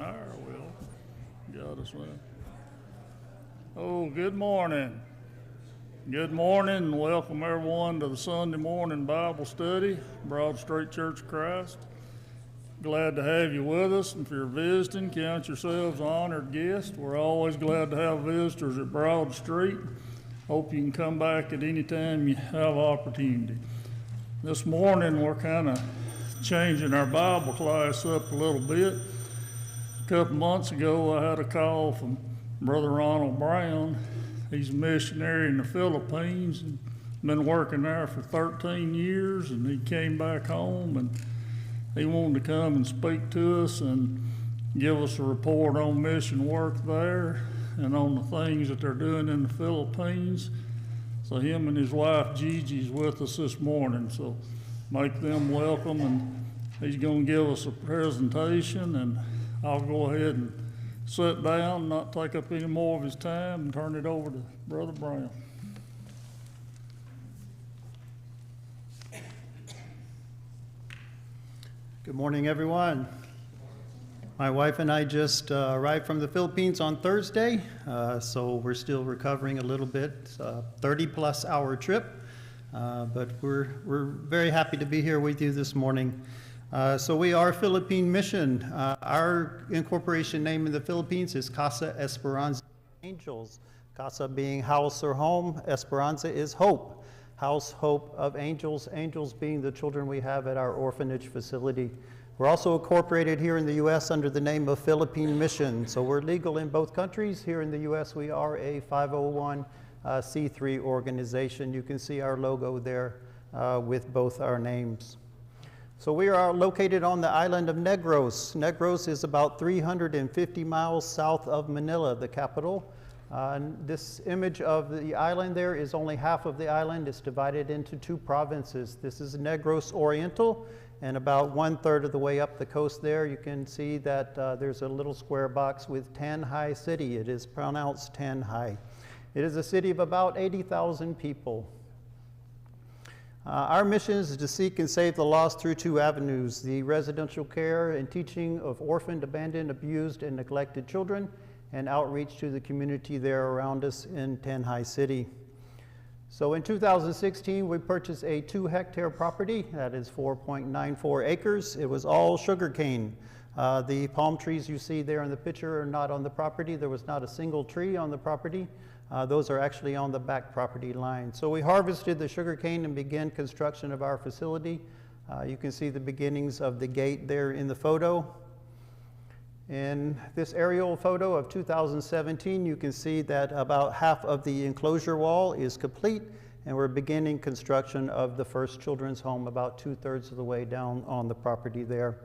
There, Will. Got us, man. Oh, good morning. Good morning, and welcome everyone to the Sunday morning Bible study, Broad Street Church of Christ. Glad to have you with us, and if you're visiting, count yourselves an honored guest. We're always glad to have visitors at Broad Street. Hope you can come back at any time you have opportunity. This morning, we're kind of changing our Bible class up a little bit. A couple months ago, I had a call from Brother Ronald Brown. He's a missionary in the Philippines and been working there for 13 years, and he came back home and he wanted to come and speak to us and give us a report on mission work there and on the things that they're doing in the Philippines. So him and his wife Gigi's with us this morning, so make them welcome, and he's going to give us a presentation, and I'll go ahead and sit down, not take up any more of his time, and turn it over to Brother Brown. Good morning, everyone. My wife and I just arrived from the Philippines on Thursday, so we're still recovering a little bit. It's a 30-plus hour trip, but we're very happy to be here with you this morning. So we are Philippine Mission. Our incorporation name in the Philippines is Casa Esperanza Angels. Casa being house or home, Esperanza is hope. House, hope of angels, angels being the children we have at our orphanage facility. We're also incorporated here in the U.S. under the name of Philippine Mission. So we're legal in both countries. Here in the U.S. we are a 501c3 organization. You can see our logo there with both our names. So we are located on the island of Negros. Negros is about 350 miles south of Manila, the capital. This image of the island there is only half of the island. It's divided into two provinces. This is Negros Oriental, and about 1/3 of the way up the coast there, you can see that there's a little square box with Tanjay City. It is pronounced Tanjay. It is a city of about 80,000 people. Our mission is to seek and save the lost through two avenues: the residential care and teaching of orphaned, abandoned, abused, and neglected children, and outreach to the community there around us in Tanjay City. So in 2016, we purchased a 2-hectare property that is 4.94 acres. It was all sugarcane. The palm trees you see there in the picture are not on the property. There was not a single tree on the property. Those are actually on the back property line. So we harvested the sugarcane and began construction of our facility. You can see the beginnings of the gate there in the photo. In this aerial photo of 2017, you can see that about half of the enclosure wall is complete, and we're beginning construction of the first children's home about 2/3 of the way down on the property there.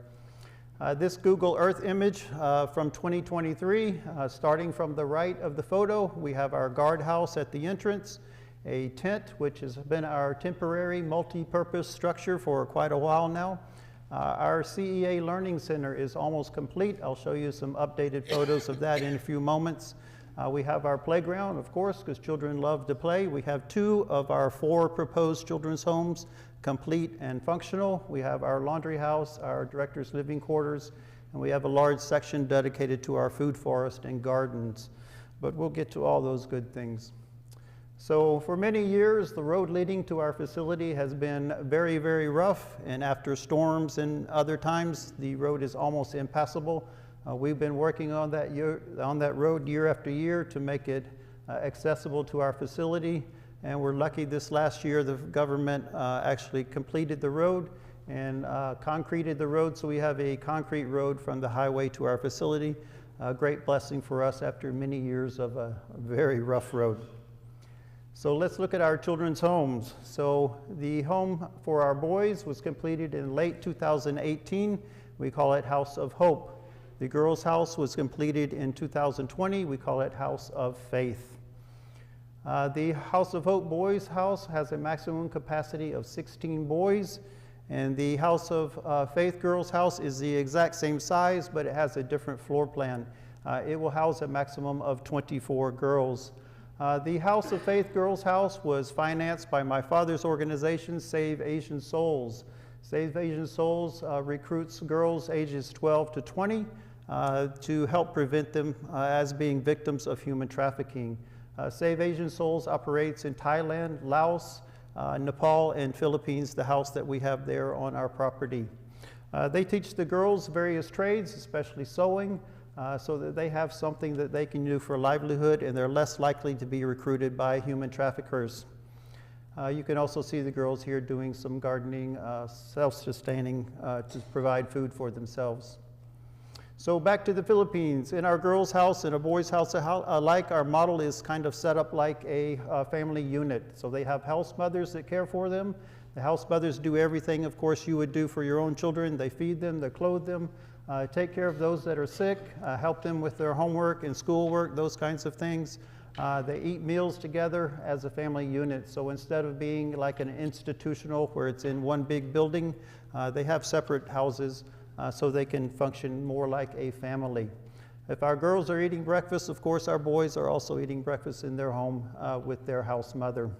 This Google Earth image from 2023, starting from the right of the photo, we have our guardhouse at the entrance, a tent, which has been our temporary multi-purpose structure for quite a while now. Our CEA Learning Center is almost complete. I'll show you some updated photos of that in a few moments. We have our playground, of course, because children love to play. We have 2 of our 4 proposed children's homes complete and functional. We have our laundry house, our director's living quarters, and we have a large section dedicated to our food forest and gardens. But we'll get to all those good things. So for many years, the road leading to our facility has been very, very rough, and after storms and other times, the road is almost impassable. We've been working on that road year after year to make it accessible to our facility, and we're lucky this last year the government actually completed the road and concreted the road, so we have a concrete road from the highway to our facility. A great blessing for us after many years of a very rough road. So let's look at our children's homes. So the home for our boys was completed in late 2018. We call it House of Hope. The girls' house was completed in 2020. We call it House of Faith. The House of Hope boys' house has a maximum capacity of 16 boys, and the House of Faith girls' house is the exact same size, but it has a different floor plan. It will house a maximum of 24 girls. The House of Faith Girls House was financed by my father's organization, Save Asian Souls. Save Asian Souls recruits girls ages 12 to 20 to help prevent them as being victims of human trafficking. Save Asian Souls operates in Thailand, Laos, Nepal, and Philippines, the house that we have there on our property. They teach the girls various trades, especially sewing, so that they have something that they can do for a livelihood, and they're less likely to be recruited by human traffickers. You can also see the girls here doing some gardening, self-sustaining to provide food for themselves. So back to the Philippines. In our girls' house and a boys' house alike, our model is kind of set up like a family unit. So they have house mothers that care for them. The house mothers do everything, of course, you would do for your own children. They feed them, they clothe them, take care of those that are sick, help them with their homework and schoolwork, those kinds of things. They eat meals together as a family unit. So instead of being like an institutional where it's in one big building, they have separate houses so they can function more like a family. If our girls are eating breakfast, of course our boys are also eating breakfast in their home with their house mother.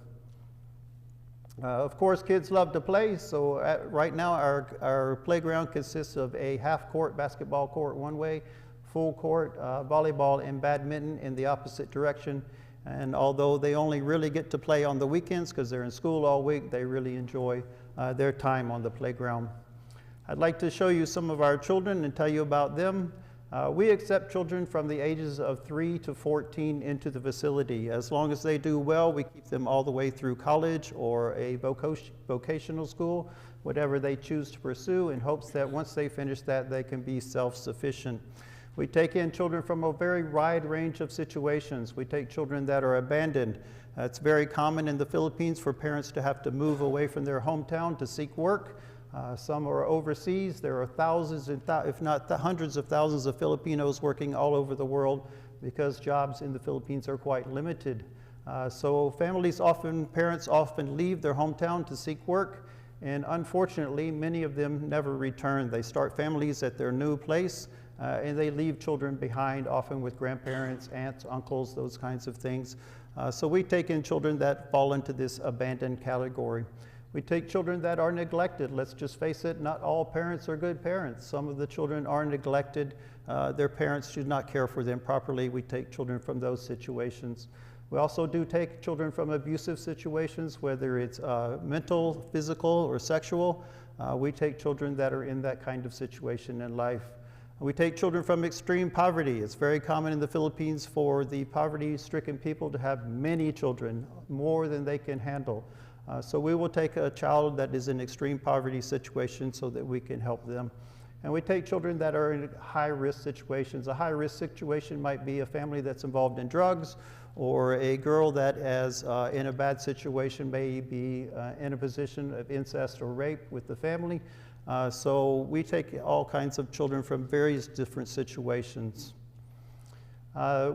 Of course, kids love to play, so right now our playground consists of a half-court basketball court one way, full court volleyball and badminton in the opposite direction. And although they only really get to play on the weekends because they're in school all week, they really enjoy their time on the playground. I'd like to show you some of our children and tell you about them. We accept children from the ages of 3 to 14 into the facility. As long as they do well, we keep them all the way through college or a vocational school, whatever they choose to pursue, in hopes that once they finish that, they can be self-sufficient. We take in children from a very wide range of situations. We take children that are abandoned. It's very common in the Philippines for parents to have to move away from their hometown to seek work. Some are overseas. There are thousands, if not hundreds of thousands of Filipinos working all over the world because jobs in the Philippines are quite limited. So parents often leave their hometown to seek work, and unfortunately, many of them never return. They start families at their new place, and they leave children behind, often with grandparents, aunts, uncles, those kinds of things. So we take in children that fall into this abandoned category. We take children that are neglected. Let's just face it, not all parents are good parents. Some of the children are neglected. Their parents do not care for them properly. We take children from those situations. We also do take children from abusive situations, whether it's mental, physical, or sexual. We take children that are in that kind of situation in life. We take children from extreme poverty. It's very common in the Philippines for the poverty-stricken people to have many children, more than they can handle. So we will take a child that is in extreme poverty situation so that we can help them. And we take children that are in high-risk situations. A high-risk situation might be a family that's involved in drugs, or a girl that is in a bad situation, may be in a position of incest or rape with the family. So we take all kinds of children from various different situations.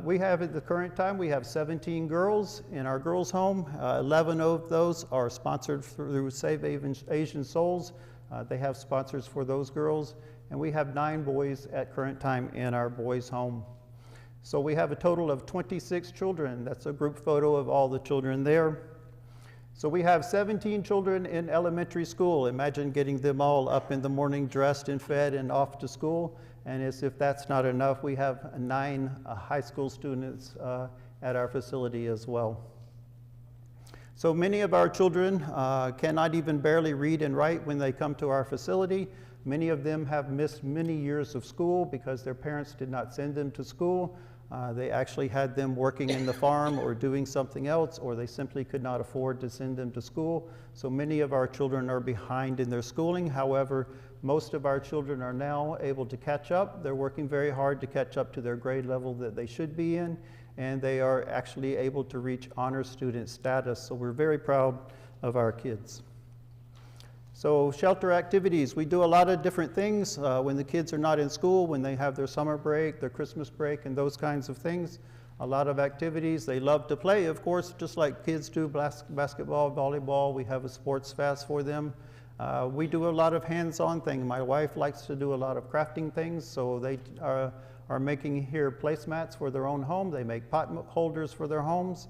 We have at the current time, we have 17 girls in our girls' home. 11 of those are sponsored through Save Asian Souls. They have sponsors for those girls. And we have 9 boys at current time in our boys' home. So we have a total of 26 children. That's a group photo of all the children there. So we have 17 children in elementary school. Imagine getting them all up in the morning, dressed and fed and off to school. And as if that's not enough, we have 9 high school students at our facility as well. So many of our children cannot even barely read and write when they come to our facility. Many of them have missed many years of school because their parents did not send them to school. They actually had them working in the farm or doing something else, or they simply could not afford to send them to school. So many of our children are behind in their schooling. However, most of our children are now able to catch up. They're working very hard to catch up to their grade level that they should be in, and they are actually able to reach honor student status. So we're very proud of our kids. So shelter activities, we do a lot of different things when the kids are not in school, when they have their summer break, their Christmas break, and those kinds of things. A lot of activities. They love to play, of course, just like kids do, basketball, volleyball. We have a sports fest for them. We do a lot of hands-on things. My wife likes to do a lot of crafting things, so they are making here placemats for their own home. They make pot holders for their homes.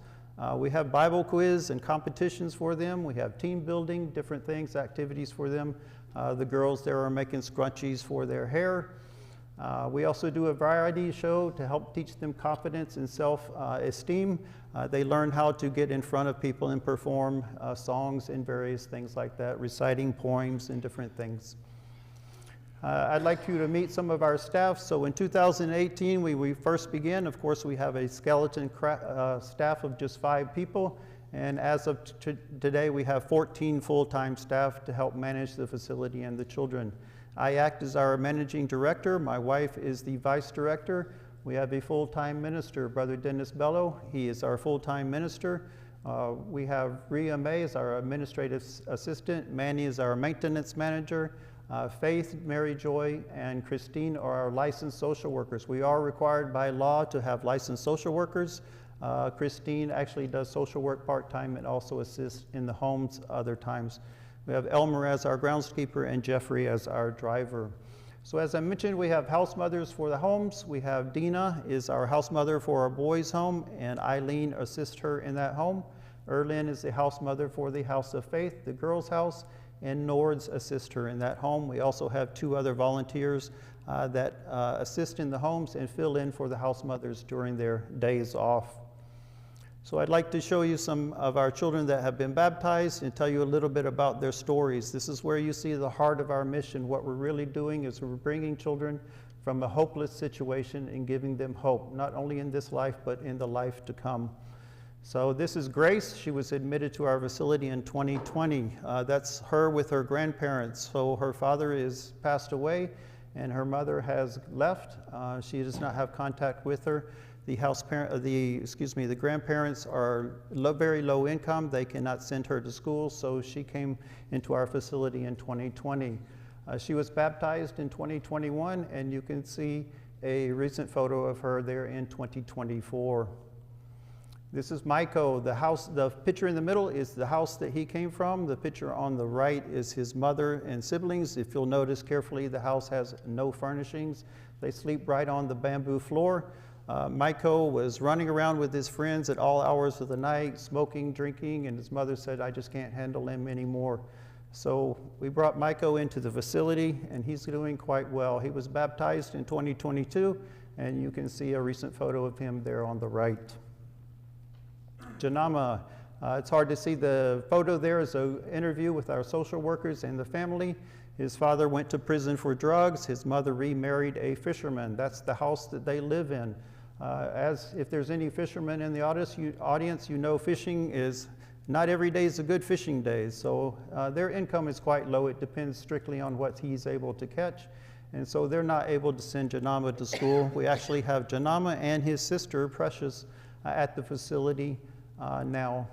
We have Bible quiz and competitions for them. We have team building, different things, activities for them. The girls there are making scrunchies for their hair. We also do a variety show to help teach them confidence and self-esteem. They learn how to get in front of people and perform songs and various things like that, reciting poems and different things. I'd like you to meet some of our staff. So in 2018, we first began. Of course, we have a skeleton staff of just 5 people. And as of today, we have 14 full-time staff to help manage the facility and the children. I act as our managing director. My wife is the vice director. We have a full-time minister, Brother Dennis Bello. He is our full-time minister. We have Rhea May as our administrative assistant. Manny is our maintenance manager. Faith, Mary Joy, and Christine are our licensed social workers. We are required by law to have licensed social workers. Christine actually does social work part-time and also assists in the homes other times. We have Elmer as our groundskeeper and Jeffrey as our driver. So as I mentioned, we have house mothers for the homes. We have Dina is our house mother for our boys' home, and Eileen assists her in that home. Erlyn is the house mother for the House of Faith, the girls' house, and Nords assist her in that home. We also have 2 other volunteers that assist in the homes and fill in for the house mothers during their days off. So I'd like to show you some of our children that have been baptized and tell you a little bit about their stories. This is where you see the heart of our mission. What we're really doing is we're bringing children from a hopeless situation and giving them hope, not only in this life, but in the life to come. So this is Grace. She was admitted to our facility in 2020. That's her with her grandparents. So her father is passed away and her mother has left. She does not have contact with her. The grandparents are very low income. They cannot send her to school, so she came into our facility in 2020. She was baptized in 2021, and you can see a recent photo of her there in 2024. This is Maiko. The picture in the middle is the house that he came from. The picture on the right is his mother and siblings. If you'll notice carefully, the house has no furnishings. They sleep right on the bamboo floor. Maiko was running around with his friends at all hours of the night, smoking, drinking, and his mother said, "I just can't handle him anymore." So we brought Maiko into the facility, and he's doing quite well. He was baptized in 2022, and you can see a recent photo of him there on the right. Janama, it's hard to see the photo there. Is an interview with our social workers and the family. His father went to prison for drugs. His mother remarried a fisherman. That's the house that they live in. As if there's any fishermen in the audience, you know fishing is not every day is a good fishing day. So their income is quite low. It depends strictly on what he's able to catch. And so they're not able to send Janama to school. We actually have Janama and his sister, Precious, at the facility now.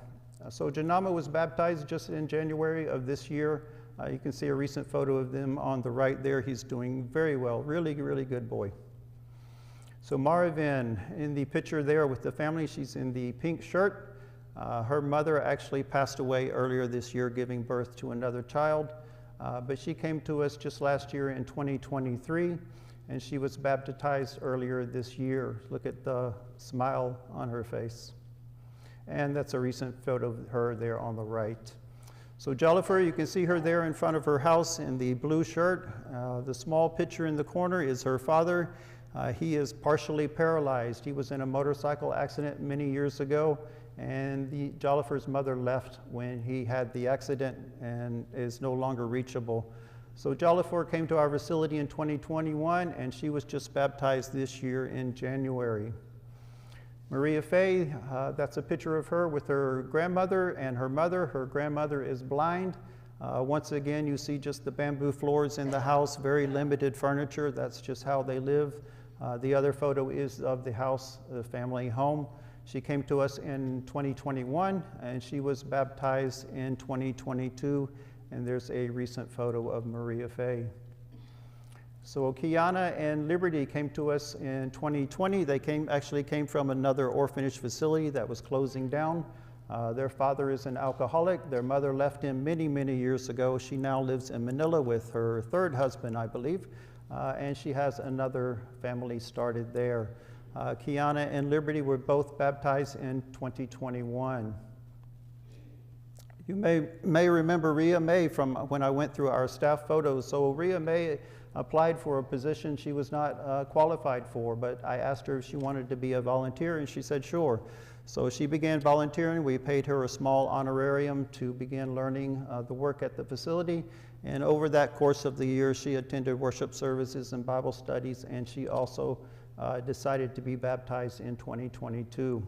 So Janama was baptized just in January of this year. You can see a recent photo of them on the right there. He's doing very well. Really, really good boy. So Maravin, in the picture there with the family, she's in the pink shirt. Her mother actually passed away earlier this year, giving birth to another child. But she came to us just last year in 2023, and she was baptized earlier this year. Look at the smile on her face. And that's a recent photo of her there on the right. So Jellifer, you can see her there in front of her house in the blue shirt. The small picture in the corner is her father. He is partially paralyzed. He was in a motorcycle accident many years ago, and Jellifer's mother left when he had the accident and is no longer reachable. So Jellifer came to our facility in 2021, and she was just baptized this year in January. Maria Faye, that's a picture of her with her grandmother and her mother. Her grandmother is blind. Once again, you see just the bamboo floors in the house, very limited furniture. That's just how they live. The other photo is of the house, the family home. She came to us in 2021, and she was baptized in 2022, and there's a recent photo of Maria Faye. So Kiana and Liberty came to us in 2020. They actually came from another orphanage facility that was closing down. Their father is an alcoholic. Their mother left him many, many years ago. She now lives in Manila with her third husband, I believe, and she has another family started there. Kiana and Liberty were both baptized in 2021. You may remember Rhea May from when I went through our staff photos. So Rhea May applied for a position she was not qualified for, but I asked her if she wanted to be a volunteer, and she said sure. So she began volunteering. We paid her a small honorarium to begin learning the work at the facility. And over that course of the year, she attended worship services and Bible studies, and she also decided to be baptized in 2022.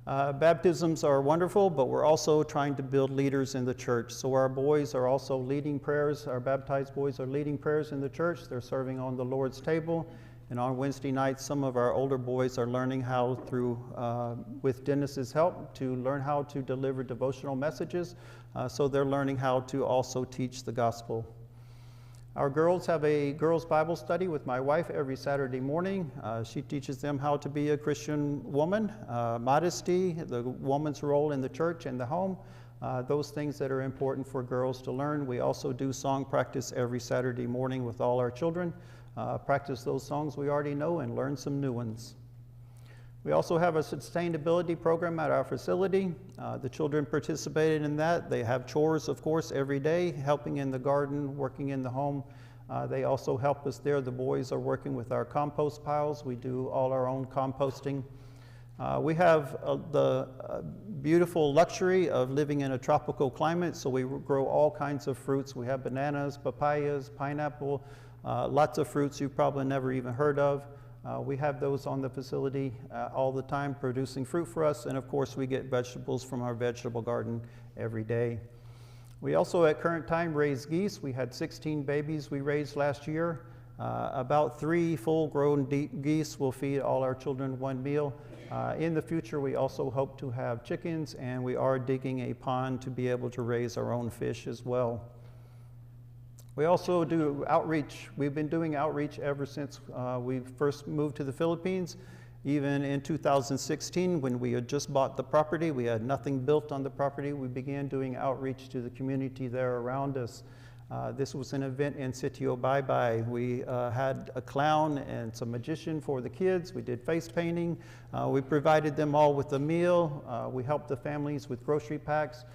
Baptisms are wonderful, but we're also trying to build leaders in the church. So our boys are also leading prayers. Our baptized boys are leading prayers in the church. They're serving on the Lord's table. And on Wednesday nights, some of our older boys are learning how, with Dennis's help, to learn how to deliver devotional messages. So they're learning how to also teach the gospel. Our girls have a girls' Bible study with my wife every Saturday morning. She teaches them how to be a Christian woman, modesty, the woman's role in the church and the home, those things that are important for girls to learn. We also do song practice every Saturday morning with all our children. Practice those songs we already know and learn some new ones. We also have a sustainability program at our facility. The children participated in that. They have chores, of course, every day, helping in the garden, working in the home. They also help us there. The boys are working with our compost piles. We do all our own composting. We have the beautiful luxury of living in a tropical climate, so we grow all kinds of fruits. We have bananas, papayas, pineapple, lots of fruits you've probably never even heard of. We have those on the facility all the time, producing fruit for us, and of course we get vegetables from our vegetable garden every day. We also at current time raise geese. We had 16 babies we raised last year. About 3 full-grown geese will feed all our children one meal. In the future we also hope to have chickens, and we are digging a pond to be able to raise our own fish as well. We also do outreach. We've been doing outreach ever since we first moved to the Philippines. Even in 2016, when we had just bought the property, we had nothing built on the property, we began doing outreach to the community there around us. This was an event in Sitio Baybay. We had a clown and some magician for the kids. We did face painting. We provided them all with a meal. We helped the families with grocery packs.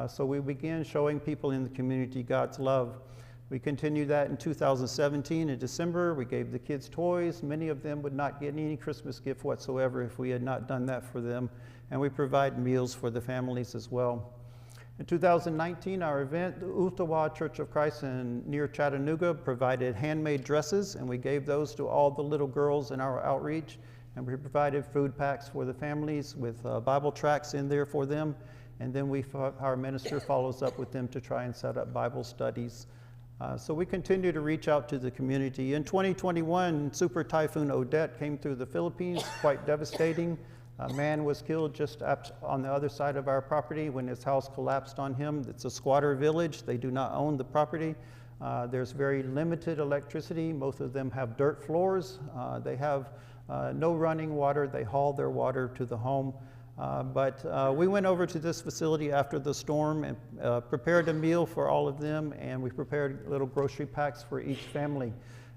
So we began showing people in the community God's love. We continued that in 2017 in December. We gave the kids toys. Many of them would not get any Christmas gift whatsoever if we had not done that for them. And we provide meals for the families as well. In 2019, our event, the Utawa Church of Christ near Chattanooga, provided handmade dresses, and we gave those to all the little girls in our outreach. And we provided food packs for the families with Bible tracts in there for them. And then our minister follows up with them to try and set up Bible studies. So we continue to reach out to the community. In 2021, Super Typhoon Odette came through the Philippines, quite devastating. A man was killed just on the other side of our property when his house collapsed on him. It's a squatter village. They do not own the property. There's very limited electricity. Most of them have dirt floors. They have no running water. They haul their water to the home. But we went over to this facility after the storm and prepared a meal for all of them, and we prepared little grocery packs for each family.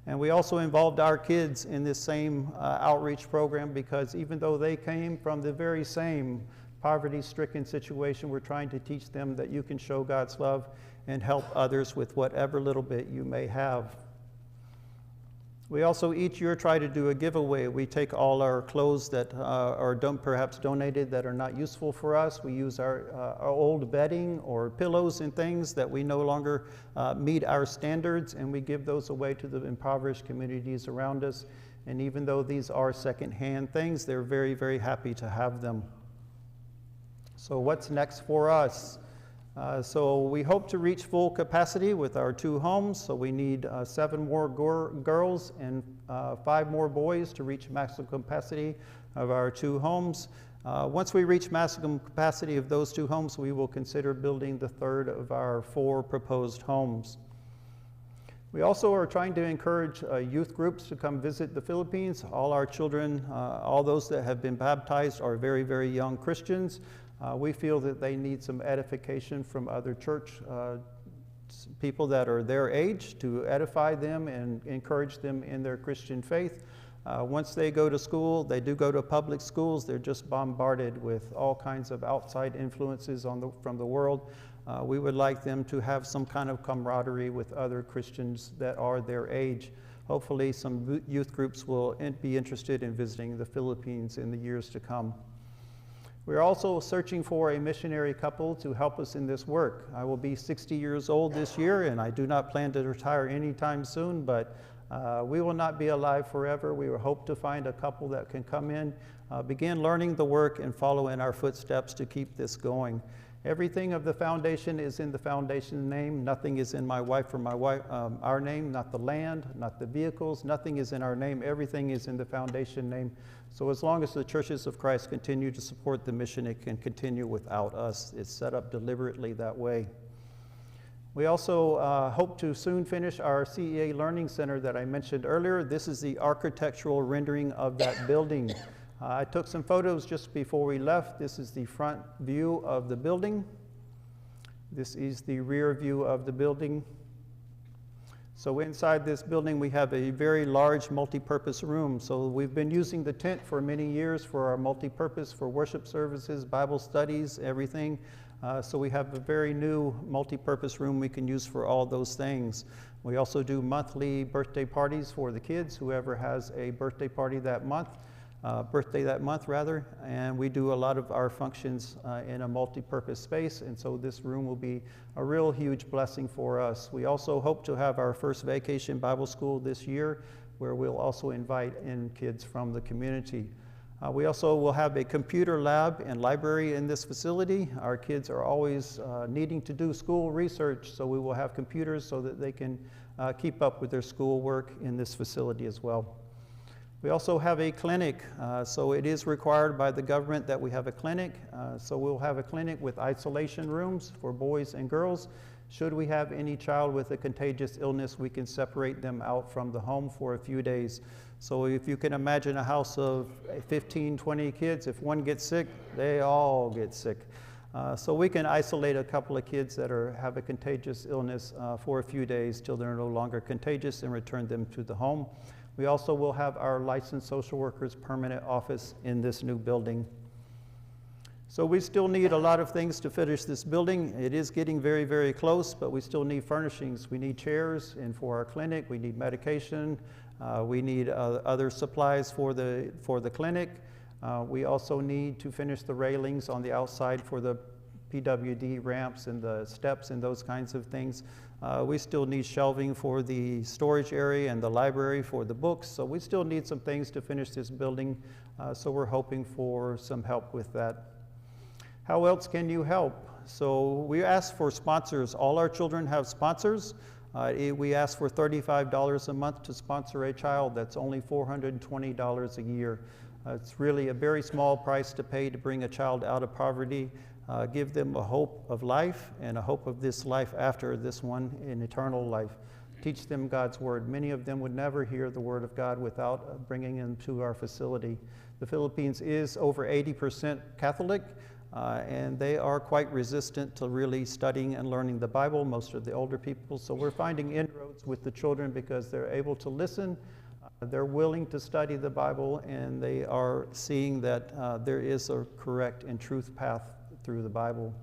And we also involved our kids in this same outreach program, because even though they came from the very same poverty-stricken situation, we're trying to teach them that you can show God's love and help others with whatever little bit you may have. We also each year try to do a giveaway. We take all our clothes that are perhaps donated that are not useful for us. We use our old bedding or pillows and things that we no longer meet our standards, and we give those away to the impoverished communities around us. And even though these are secondhand things, they're very, very happy to have them. So what's next for us? So we hope to reach full capacity with our 2 homes. So we need 7 more girls and 5 more boys to reach maximum capacity of our 2 homes. Once we reach maximum capacity of those 2 homes, we will consider building the 3rd of our 4 proposed homes. We also are trying to encourage youth groups to come visit the Philippines. All our children, all those that have been baptized, are very, very young Christians. We feel that they need some edification from other church people that are their age to edify them and encourage them in their Christian faith. Once they go to school, they do go to public schools, they're just bombarded with all kinds of outside influences from the world. We would like them to have some kind of camaraderie with other Christians that are their age. Hopefully some youth groups will be interested in visiting the Philippines in the years to come. We're also searching for a missionary couple to help us in this work. I will be 60 years old this year, and I do not plan to retire anytime soon, but we will not be alive forever. We will hope to find a couple that can come in, begin learning the work, and follow in our footsteps to keep this going. Everything of the foundation is in the foundation name. Nothing is in my wife or our name, not the land, not the vehicles. Nothing is in our name. Everything is in the foundation name. So as long as the churches of Christ continue to support the mission, it can continue without us. It's set up deliberately that way. We also hope to soon finish our CEA Learning Center that I mentioned earlier. This is the architectural rendering of that building. I took some photos just before we left. This is the front view of the building. This is the rear view of the building. So inside this building, we have a very large multi-purpose room. So we've been using the tent for many years for our multi-purpose, for worship services, Bible studies, everything. So we have a very new multi-purpose room we can use for all those things. We also do monthly birthday parties for the kids, whoever has a birthday party that month. And we do a lot of our functions in a multi-purpose space, and so this room will be a real huge blessing for us. We also hope to have our first vacation Bible school this year, where we'll also invite in kids from the community. We also will have a computer lab and library in this facility. Our kids are always needing to do school research, so we will have computers so that they can keep up with their schoolwork in this facility as well. We also have a clinic, so it is required by the government that we have a clinic. So we'll have a clinic with isolation rooms for boys and girls. Should we have any child with a contagious illness, we can separate them out from the home for a few days. So if you can imagine a house of 15, 20 kids, if one gets sick, they all get sick. So we can isolate a couple of kids that have a contagious illness for a few days till they're no longer contagious and return them to the home. We also will have our licensed social workers permanent office in this new building. So we still need a lot of things to finish this building. It is getting very, very close, but we still need furnishings. We need chairs, and for our clinic, we need medication. We need other supplies for the clinic. We also need to finish the railings on the outside for the PWD ramps and the steps and those kinds of things. We still need shelving for the storage area and the library for the books. So we still need some things to finish this building. So we're hoping for some help with that. How else can you help? So we ask for sponsors. All our children have sponsors. We ask for $35 a month to sponsor a child. That's only $420 a year. It's really a very small price to pay to bring a child out of poverty. Give them a hope of life and a hope of this life after this one in eternal life. Teach them God's word. Many of them would never hear the word of God without bringing them to our facility. The Philippines is over 80% Catholic, and they are quite resistant to really studying and learning the Bible, most of the older people. So we're finding inroads with the children because they're able to listen, they're willing to study the Bible, and they are seeing that there is a correct and truth path through the Bible.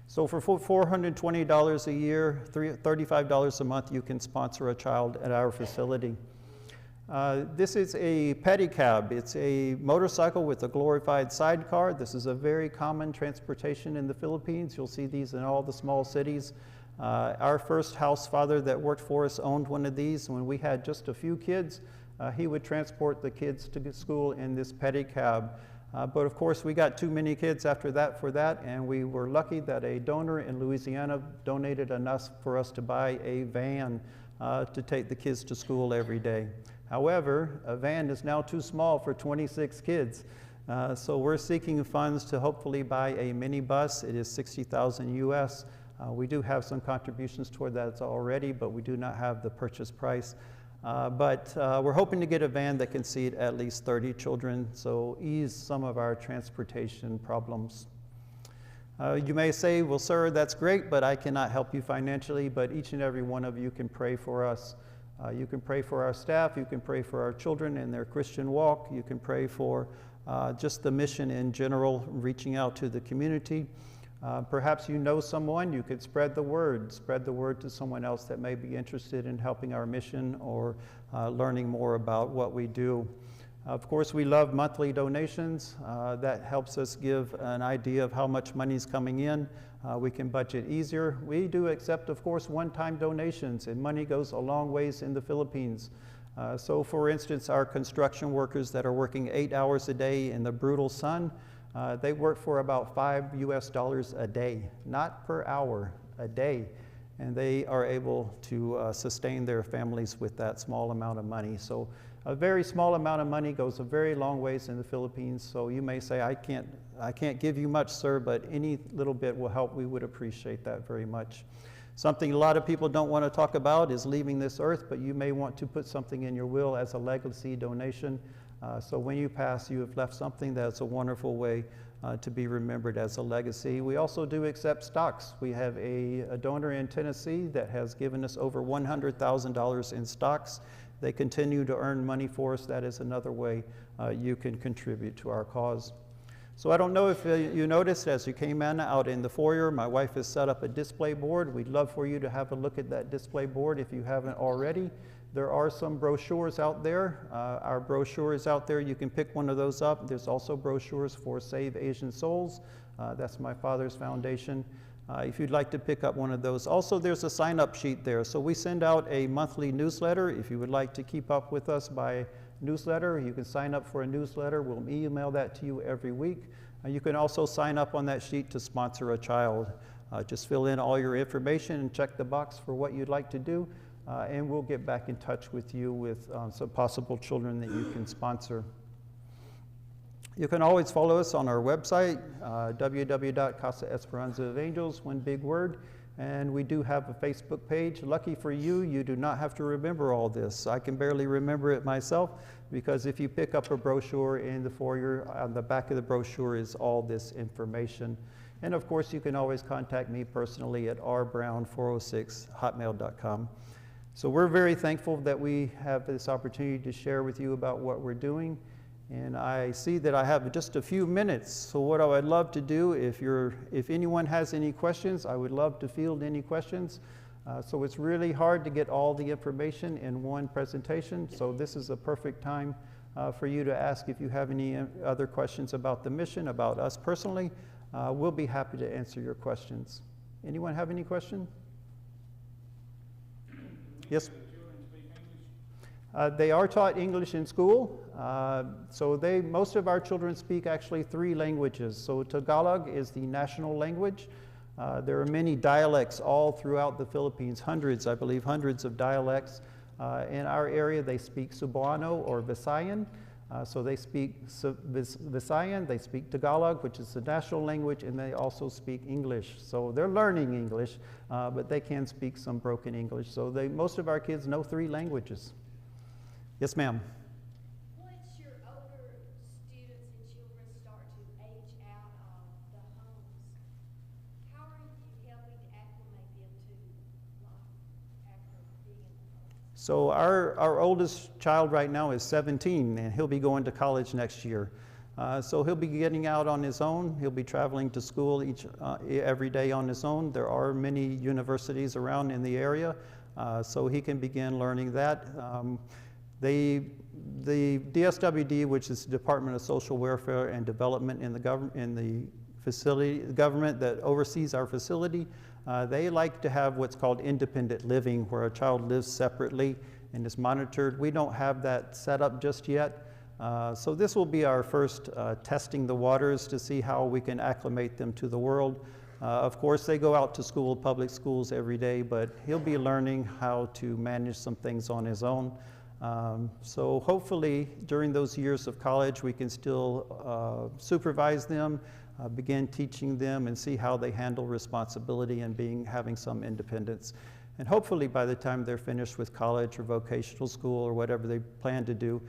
So for $420 a year, $35 a month, you can sponsor a child at our facility. This is a pedicab. It's a motorcycle with a glorified sidecar. This is a very common transportation in the Philippines. You'll see these in all the small cities. Our first house father that worked for us owned one of these. When we had just a few kids, he would transport the kids to school in this pedicab. But of course, we got too many kids after that for that, and we were lucky that a donor in Louisiana donated enough for us to buy a van to take the kids to school every day. However, a van is now too small for 26 kids. So we're seeking funds to hopefully buy a minibus. It is $60,000 US. We do have some contributions toward that already, but we do not have the purchase price. But we're hoping to get a van that can seat at least 30 children, so ease some of our transportation problems. You may say, well, sir, that's great, but I cannot help you financially, but each and every one of you can pray for us. You can pray for our staff, you can pray for our children in their Christian walk, you can pray for just the mission in general, reaching out to the community. Perhaps you know someone, you could spread the word to someone else that may be interested in helping our mission or learning more about what we do. Of course, we love monthly donations. That helps us give an idea of how much money is coming in. We can budget easier. We do accept, of course, one-time donations, and money goes a long ways in the Philippines. So for instance, our construction workers that are working 8 hours a day in the brutal sun, they work for about $5 a day, not per hour, a day. And they are able to sustain their families with that small amount of money. So a very small amount of money goes a very long ways in the Philippines. So you may say, I can't give you much, sir, but any little bit will help. We would appreciate that very much. Something a lot of people don't want to talk about is leaving this earth, but you may want to put something in your will as a legacy donation. So when you pass, you have left something that's a wonderful way to be remembered as a legacy. We also do accept stocks. We have a donor in Tennessee that has given us over $100,000 in stocks. They continue to earn money for us. That is another way you can contribute to our cause. So I don't know if you noticed as you came in out in the foyer, my wife has set up a display board. We'd love for you to have a look at that display board if you haven't already. There are some brochures out there. Our brochure is out there. You can pick one of those up. There's also brochures for Save Asian Souls. That's my father's foundation. If you'd like to pick up one of those. Also, there's a sign-up sheet there. So we send out a monthly newsletter. If you would like to keep up with us by newsletter, you can sign up for a newsletter. We'll email that to you every week. You can also sign up on that sheet to sponsor a child. Just fill in all your information and check the box for what you'd like to do. And we'll get back in touch with you with some possible children that you can sponsor. You can always follow us on our website, www.Casa Esperanza of Angels, one big word. And we do have a Facebook page. Lucky for you, you do not have to remember all this. I can barely remember it myself, because if you pick up a brochure in the foyer, on the back of the brochure is all this information. And of course, you can always contact me personally at rbrown406@hotmail.com. So we're very thankful that we have this opportunity to share with you about what we're doing. And I see that I have just a few minutes. So what I would love to do, if anyone has any questions, I would love to field any questions. So it's really hard to get all the information in one presentation. So this is a perfect time for you to ask if you have any other questions about the mission, about us personally. We'll be happy to answer your questions. Anyone have any questions? Yes. They are taught English in school. So most of our children speak actually 3 languages. So Tagalog is the national language. There are many dialects all throughout the Philippines, hundreds, I believe, hundreds of dialects. In our area, they speak Cebuano or Visayan. So they speak Visayan, they speak Tagalog, which is the national language, and they also speak English. So they're learning English, but they can speak some broken English. So most of our kids know 3 languages. Yes, ma'am. Once your older students and children start to age out of the homes, how are you helping to acclimate them to life after being in the home? So our oldest child right now is 17, and he'll be going to college next year. So he'll be getting out on his own. He'll be traveling to school every day on his own. There are many universities around in the area, so he can begin learning that. The DSWD, which is the Department of Social Welfare and Development in the government that oversees our facility, they like to have what's called independent living, where a child lives separately and is monitored. We don't have that set up just yet. So this will be our first testing the waters to see how we can acclimate them to the world. Of course, they go out to school, public schools every day, but he'll be learning how to manage some things on his own. So hopefully during those years of college we can still supervise them, begin teaching them, and see how they handle responsibility and having some independence. And hopefully by the time they're finished with college or vocational school or whatever they plan to do,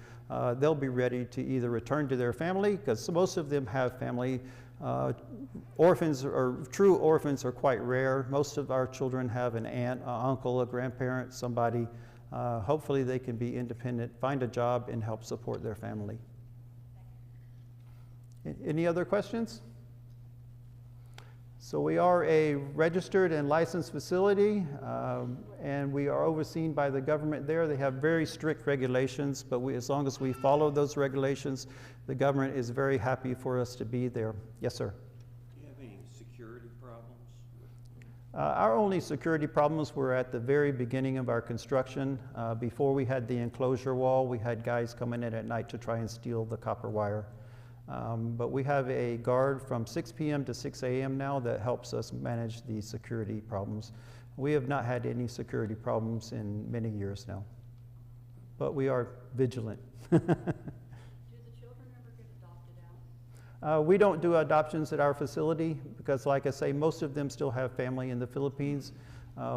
they'll be ready to either return to their family, because most of them have family. Orphans or true orphans are quite rare. Most of our children have an aunt, an uncle, a grandparent, somebody hopefully they can be independent, find a job, and help support their family. Any other questions? So we are a registered and licensed facility, and we are overseen by the government there. They have very strict regulations, but as long as we follow those regulations, the government is very happy for us to be there. Yes, sir. Do you have any security problems? Our only security problems were at the very beginning of our construction. Before we had the enclosure wall, we had guys coming in at night to try and steal the copper wire. But we have a guard from 6 p.m. to 6 a.m. now that helps us manage the security problems. We have not had any security problems in many years now, but we are vigilant. Do the children ever get adopted out? We don't do adoptions at our facility because, like I say, most of them still have family in the Philippines.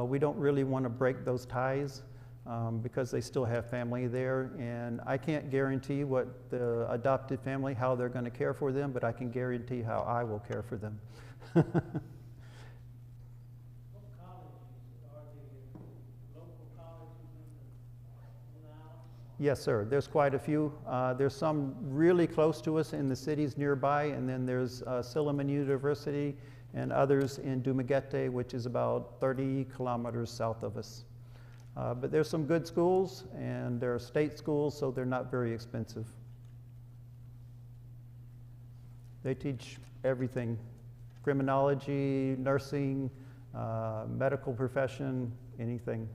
We don't really want to break those ties. Because they still have family there, and I can't guarantee what the adopted family, how they're going to care for them, but I can guarantee how I will care for them. What colleges are the local colleges in the island? Yes, sir. There's quite a few. There's some really close to us in the cities nearby, and then there's Silliman University and others in Dumaguete, which is about 30 kilometers south of us. But there's some good schools, and there are state schools, so they're not very expensive. They teach everything: criminology, nursing, medical profession, anything.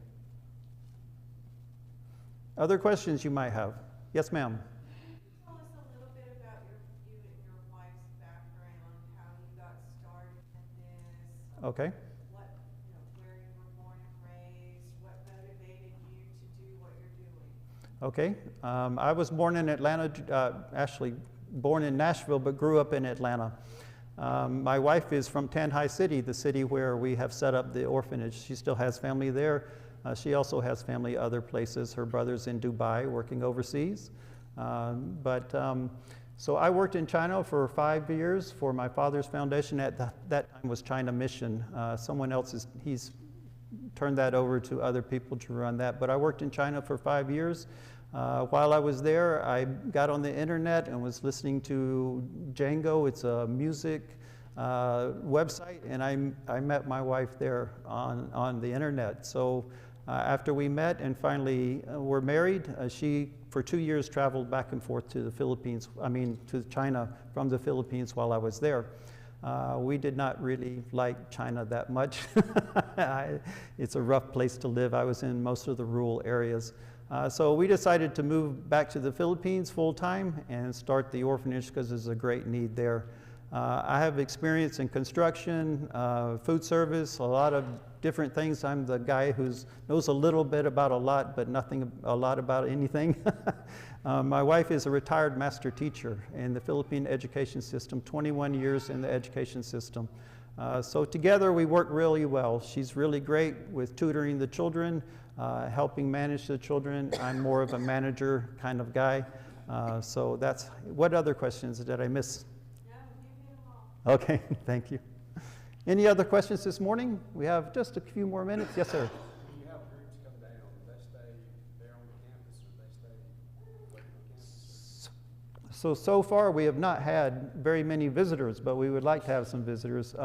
Other questions you might have? Yes, ma'am. Can you tell us a little bit about you and your wife's background, how you got started in this? Okay. What, where you were born and raised, what motivated you to do what you're doing? Okay. I was born in Atlanta, actually born in Nashville, but grew up in Atlanta. My wife is from Tanhi City, the city where we have set up the orphanage. She still has family there. She also has family other places. Her brother's in Dubai working overseas. So I worked in China for 5 years for my father's foundation. At that time was China Mission. Someone else he's turned that over to other people to run that. But I worked in China for 5 years. While I was there, I got on the internet and was listening to Django. It's a music website, and I met my wife there on the internet. So after we met and finally were married, she for 2 years traveled back and forth to the Philippines, to China from the Philippines while I was there. We did not really like China that much. It's a rough place to live. I was in most of the rural areas. So we decided to move back to the Philippines full time and start the orphanage because there's a great need there. I have experience in construction, food service, a lot of different things. I'm the guy who knows a little bit about a lot, but a lot about anything. My wife is a retired master teacher in the Philippine education system, 21 years in the education system. So together we work really well. She's really great with tutoring the children, helping manage the children. I'm more of a manager kind of guy. So that's, what other questions did I miss? No, you hit them all. Okay, thank you. Any other questions this morning? We have just a few more minutes. Yes, sir. When you have groups come down, do they stay there on the campus or they stay away from campus? So far we have not had very many visitors, but we would like to have some visitors.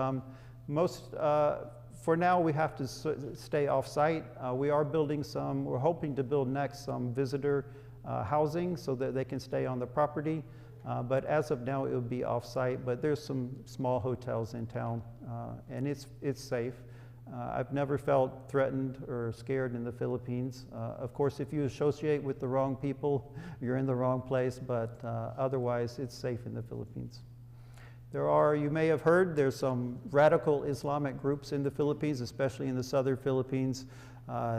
For now we have to stay off-site. We are building we're hoping to build next some visitor housing so that they can stay on the property. But as of now, it would be off-site, but there's some small hotels in town, and it's safe. I've never felt threatened or scared in the Philippines. Of course, if you associate with the wrong people, you're in the wrong place, but otherwise, it's safe in the Philippines. You may have heard, there's some radical Islamic groups in the Philippines, especially in the southern Philippines.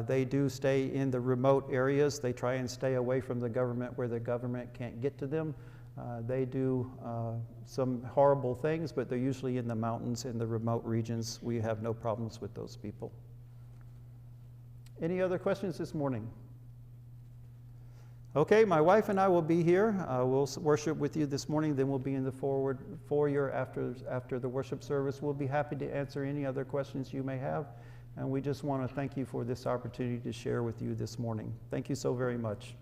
They do stay in the remote areas. They try and stay away from the government where the government can't get to them. They do some horrible things, but they're usually in the mountains, in the remote regions. We have no problems with those people. Any other questions this morning? Okay, my wife and I will be here. We'll worship with you this morning, then we'll be in the foyer after the worship service. We'll be happy to answer any other questions you may have. And we just want to thank you for this opportunity to share with you this morning. Thank you so very much.